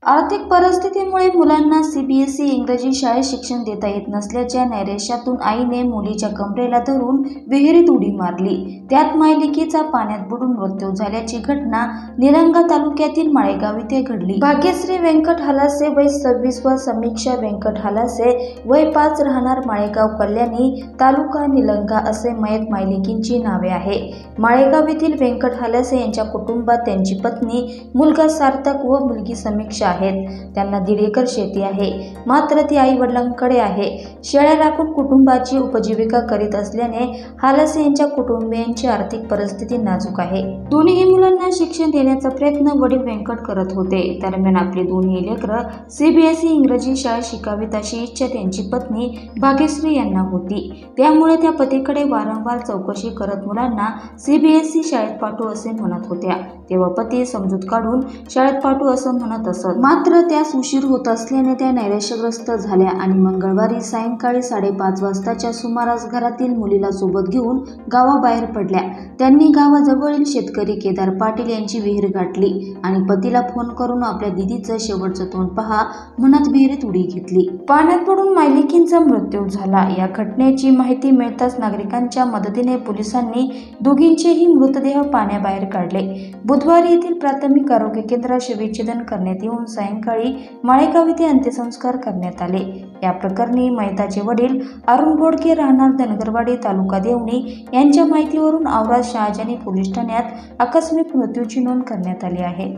आर्थिक परिस्थितीमुळे मुलांना सीबीएसई इंग्रजी शाळेत शिक्षण देता येत नसल्याच्या नैराश्यातून आईने मुलीच्या कमरेला धरून विहिरीत उडी मारली। त्यात मायलेकीचा पाण्यात बुडून मृत्यू झाल्याची घटना निलंगा तालुक्यातील माळेगाव येथे घडली। भाग्यश्री व्यंकट हालासे वय 26 व समीक्षा व्यंकट हालासे वय 5 राहणार माळेगाव कल्याणी तालुका निलंगा असे मयत मायलेकींची नावे आहे। माळेगाव येथील व्यंकट हालासे यांच्या कुटुंबात त्यांची पत्नी, मुलगा सार्थक व मुलगी समीक्षा त्यांना 1.5 एकर शेती आहे, मात्र ती आई वडिलांकडे आहे। शेळ्या राखून कुटुंबाची उपजीविका करीत असल्याने हालासे यांच्या कुटुंबियांची आर्थिक परिस्थिती नाजूक आहे। दोन्ही मुलांना शिक्षण देण्याचा प्रयत्न वडील व्यंकट करत होते। दरम्यान आपली दोन्ही लेकरं सीबीएसई इंग्रजी शाळेत शिकावीत अशी इच्छा त्यांची पत्नी भाग्यश्री यांना होती। त्यामुळे त्या पतीकडे वारंवार चौकशी करत मुलांना सीबीएसई शाळेत पाठवू असे म्हणत होत्या। तेव्हा पती समजूत काढून शाळेत पाठवू असं म्हणत असत, मात्र त्यास उशीर होत असल्याने त्या नैराश्यग्रस्त झाल्या आणि मंगळवारी सायंकाळी 5:30 वाजताच्या सुमारास घरातील मुलीला सोबत घेऊन गावाबाहेर पडल्या। त्यांनी गावाजवळील शेतकरी केदार पाटील यांची विहीर गाठली आणि पतीला फोन करून आपल्या दिदीचं शेवटचं तोंड पहा म्हणत विहिरीत उडी घेतली। पाण्यात पडून मायलेकींचा मृत्यू झाला। या घटनेची माहिती मिळताच नागरिकांच्या मदतीने पोलिसांनी दोघींचेही मृतदेह पाण्याबाहेर काढले। बुधवारी येथील प्राथमिक आरोग्य केंद्रात शवविच्छेदन करण्यात येऊन सायंकाळी माळेगाव येथे अंत्यसंस्कार करण्यात आले। या प्रकरणी मयताचे वडील अरुण बोडके राहणार धनगरवाडी तालुका देवणी यांच्या माहितीवरून औराद शहाजानी पोलीस ठाण्यात आकस्मिक मृत्यूची नोंद करण्यात आली आहे।